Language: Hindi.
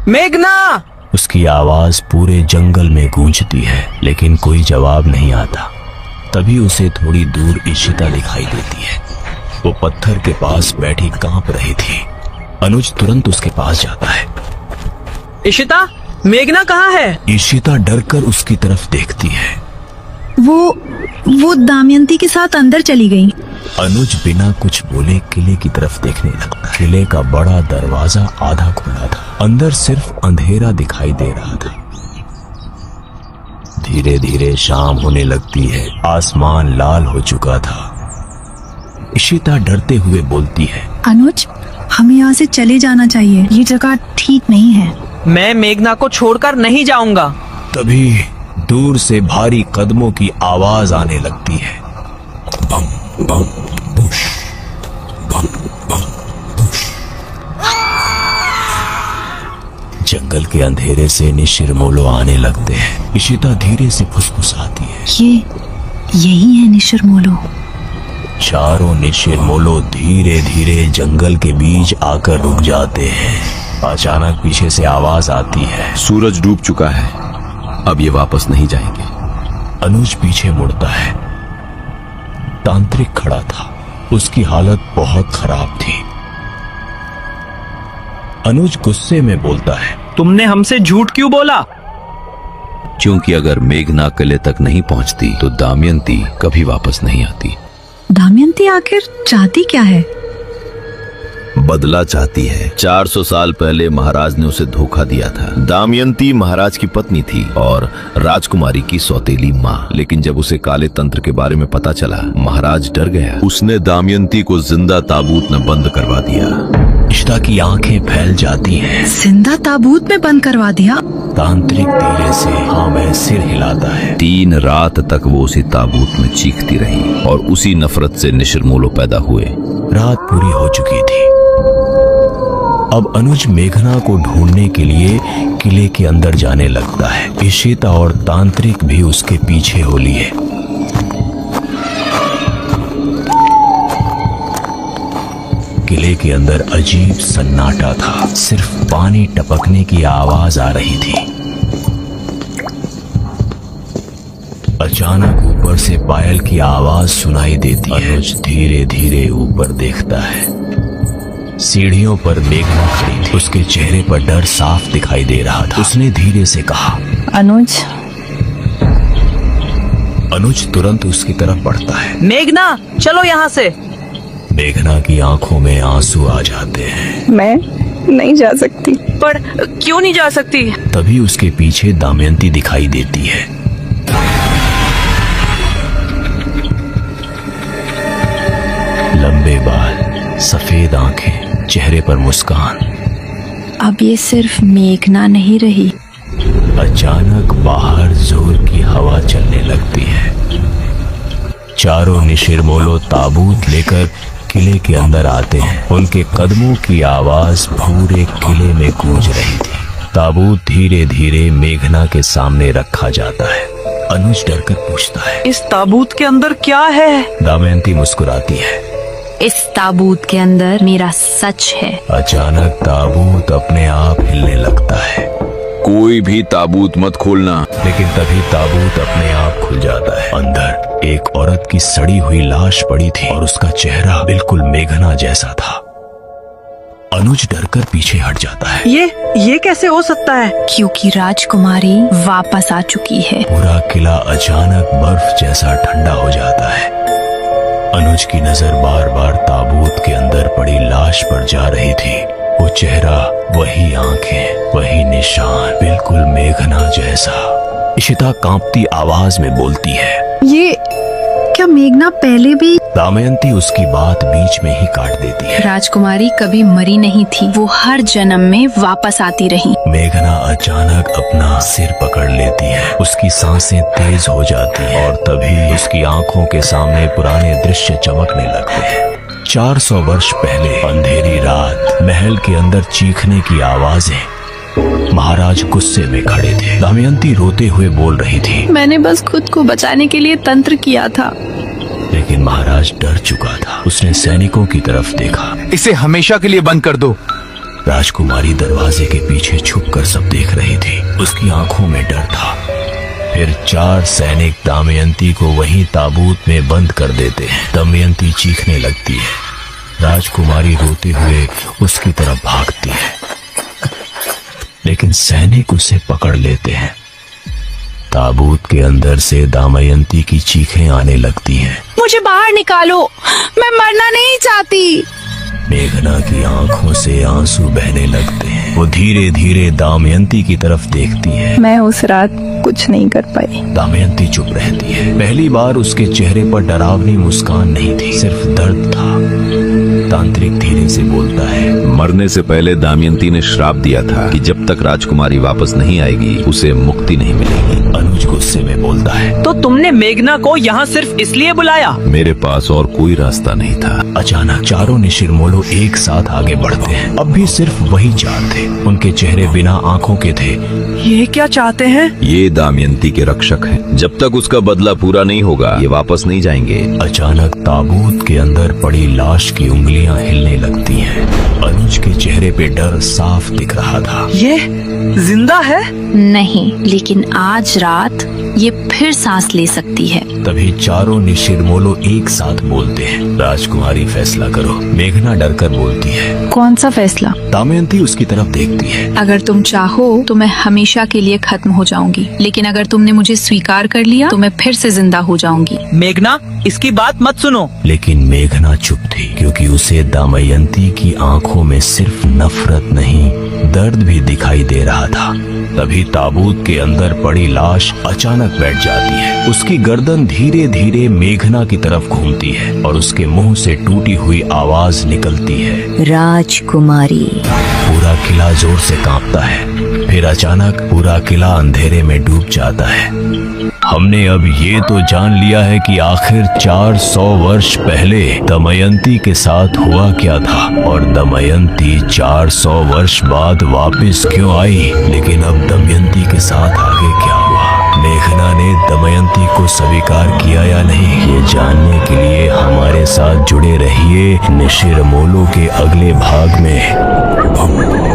मेघना! उसकी आवाज पूरे जंगल में गूंजती है, लेकिन कोई जवाब नहीं आता। तभी उसे थोड़ी दूर इशिता दिखाई देती है। वो पत्थर के पास बैठी कांप रही थी। अनुज तुरंत उसके पास जाता है। इशिता, मेघना कहाँ है? इशिता डरकर उसकी तरफ देखती है। वो दमयंती के साथ अंदर चली गई। अनुज बिना कुछ बोले किले की तरफ देखने लगा। किले का बड़ा दरवाजा आधा खुला था। अंदर सिर्फ अंधेरा दिखाई दे रहा था। धीरे धीरे शाम होने लगती है। आसमान लाल हो चुका था। इशिता डरते हुए बोलती है, अनुज, हमें यहाँ से चले जाना चाहिए। ये जगह ठीक नहीं है। मैं मेघना को छोड़कर नहीं जाऊंगा। तभी दूर से भारी कदमों की आवाज आने लगती है। बम बम बुश, बम बम बुश। जंगल के अंधेरे से निशिरमोलो आने लगते हैं। इशिता धीरे से फुसफुसाती है, यही है निशिरमोलो। चारों निशिरमोलो धीरे धीरे जंगल के बीच आकर रुक जाते हैं। अचानक पीछे से आवाज आती है, सूरज डूब चुका है, अब ये वापस नहीं जाएंगे। अनुज पीछे मुड़ता है। तांत्रिक खड़ा था। उसकी हालत बहुत खराब थी। अनुज गुस्से में बोलता है, तुमने हमसे झूठ क्यों बोला? क्योंकि अगर मेघना किले तक नहीं पहुंचती तो दमयंती कभी वापस नहीं आती। दमयंती आखिर चाहती क्या है? बदला चाहती है। 400 साल पहले महाराज ने उसे धोखा दिया था। दमयंती महाराज की पत्नी थी और राजकुमारी की सौतेली माँ। लेकिन जब उसे काले तंत्र के बारे में पता चला, महाराज डर गया। उसने दमयंती को जिंदा ताबूत में बंद करवा दिया। इशिता की आंखें फैल जाती हैं। जिंदा ताबूत में बंद करवा दिया? तांत्रिक धीरे से हाँ में सिर हिलाता है। 3 रात तक वो उसी ताबूत में चीखती रही और उसी नफरत से निशिरमोलो पैदा हुए। रात पूरी हो चुकी थी। अब अनुज मेघना को ढूंढने के लिए किले के अंदर जाने लगता है। इशिता और तांत्रिक भी उसके पीछे हो लिए। किले के अंदर अजीब सन्नाटा था। सिर्फ पानी टपकने की आवाज आ रही थी। अचानक ऊपर से पायल की आवाज सुनाई देती है। अनुज धीरे धीरे ऊपर देखता है। सीढ़ियों पर मेघना खड़ी थी। उसके चेहरे पर डर साफ दिखाई दे रहा था। उसने धीरे से कहा, अनुज। अनुज तुरंत उसकी तरफ बढ़ता है। मेघना, चलो यहाँ से। मेघना की आंखों में आंसू आ जाते हैं। मैं नहीं जा सकती। पर क्यों नहीं जा सकती? तभी उसके पीछे दमयंती दिखाई देती है। लंबे बाल, सफेद आंखें, चेहरे पर मुस्कान। अब ये सिर्फ मेघना नहीं रही। अचानक बाहर जोर की हवा चलने लगती है। चारों निशिरमोलो ताबूत लेकर किले के अंदर आते हैं। उनके कदमों की आवाज पूरे किले में गूंज रही थी। ताबूत धीरे धीरे मेघना के सामने रखा जाता है। अनुज डरकर पूछता है, इस ताबूत के अंदर क्या है? दमयंती मुस्कुराती है। इस ताबूत के अंदर मेरा सच है। अचानक ताबूत अपने आप हिलने लगता है। कोई भी ताबूत मत खोलना। लेकिन तभी ताबूत अपने आप खुल जाता है। अंदर एक औरत की सड़ी हुई लाश पड़ी थी और उसका चेहरा बिल्कुल मेघना जैसा था। अनुज डरकर पीछे हट जाता है। ये कैसे हो सकता है? क्योंकि राजकुमारी वापस आ चुकी है। पूरा किला अचानक बर्फ जैसा ठंडा हो जाता है। अनुज की नजर बार बार ताबूत के अंदर पड़ी लाश पर जा रही थी। वो चेहरा, वही आंखें, वही निशान, बिल्कुल मेघना जैसा। इशिता कांपती आवाज में बोलती है, ये क्या मेघना पहले भी? दमयंती उसकी बात बीच में ही काट देती है। राजकुमारी कभी मरी नहीं थी। वो हर जन्म में वापस आती रही। मेघना अचानक अपना सिर पकड़ लेती है। उसकी सांसें तेज हो जाती हैं और तभी उसकी आंखों के सामने पुराने दृश्य चमकने लगते हैं। 400 वर्ष पहले अंधेरी रात, महल के अंदर चीखने की आवाजें। महाराज गुस्से में खड़े थे। दमयंती रोते हुए बोल रही थी, मैंने बस खुद को बचाने के लिए तंत्र किया था। लेकिन महाराज डर चुका था। उसने सैनिकों की तरफ देखा। इसे हमेशा के लिए बंद कर दो। राजकुमारी दरवाजे के पीछे छुपकर सब देख रही थी। उसकी आंखों में डर था। फिर 4 सैनिक दमयंती को वहीं ताबूत में बंद कर देते हैं। दमयंती चीखने लगती है। राजकुमारी रोते हुए उसकी तरफ भागती है, लेकिन सैनिक उसे पकड़ लेते हैं। ताबूत के अंदर से दमयंती की चीखें आने लगती हैं। मुझे बाहर निकालो, मैं मरना नहीं चाहती। मेघना की आंखों से आंसू बहने लगते हैं। वो धीरे धीरे दमयंती की तरफ देखती है। मैं उस रात कुछ नहीं कर पाई। दमयंती चुप रहती है। पहली बार उसके चेहरे पर डरावनी मुस्कान नहीं थी, सिर्फ दर्द था। तांत्रिक धीरे से बोलता है, मरने से पहले दमयंती ने श्राप दिया था कि जब तक राजकुमारी वापस नहीं आएगी उसे मुक्ति नहीं मिलेगी। अनुज गुस्से में बोलता है, तो तुमने मेघना को यहाँ सिर्फ इसलिए बुलाया? मेरे पास और कोई रास्ता नहीं था। अचानक चारों निशिरमोलो एक साथ आगे बढ़ते हैं। अब भी सिर्फ वही 4 थे। उनके चेहरे बिना आंखों के थे। ये क्या चाहते हैं? ये दमयंती के रक्षक हैं। जब तक उसका बदला पूरा नहीं होगा ये वापस नहीं जाएंगे। अचानक ताबूत के अंदर पड़ी लाश की उंगलियां हिलने लगती हैं। अनुज के चेहरे पे डर साफ दिख रहा था। ये जिंदा है? नहीं, लेकिन आज रात ये फिर सांस ले सकती है। तभी चारों निशिरमोलो एक साथ बोलते हैं, राजकुमारी फैसला करो। मेघना डरकर बोलती है। कौन सा फैसला? दमयंती उसकी तरफ देखती है। अगर तुम चाहो तो मैं हमेशा के लिए खत्म हो जाऊंगी, लेकिन अगर तुमने मुझे स्वीकार कर लिया तो मैं फिर से जिंदा हो जाऊंगी। मेघना, इसकी बात मत सुनो। लेकिन मेघना चुप थी, क्योंकि उसे दमयंती की आंखों में सिर्फ नफरत नहीं, दर्द भी दिखाई दे रहा था। तभी ताबूत के अंदर पड़ी लाश अचानक बैठ जाती है। उसकी गर्दन धीरे धीरे मेघना की तरफ घूमती है और उसके मुंह से टूटी हुई आवाज निकलती है, राजकुमारी। पूरा किला जोर से कांपता है। फिर अचानक पूरा किला अंधेरे में डूब जाता है। हमने अब ये तो जान लिया है कि आखिर 400 वर्ष पहले दमयंती के साथ हुआ क्या था और दमयंती 400 वर्ष बाद वापस क्यों आई। लेकिन अब दमयंती के साथ आगे क्या हुआ? मेघना ने दमयंती को स्वीकार किया या नहीं, ये जानने के लिए हमारे साथ जुड़े रहिए निशिरमोलो के अगले भाग में।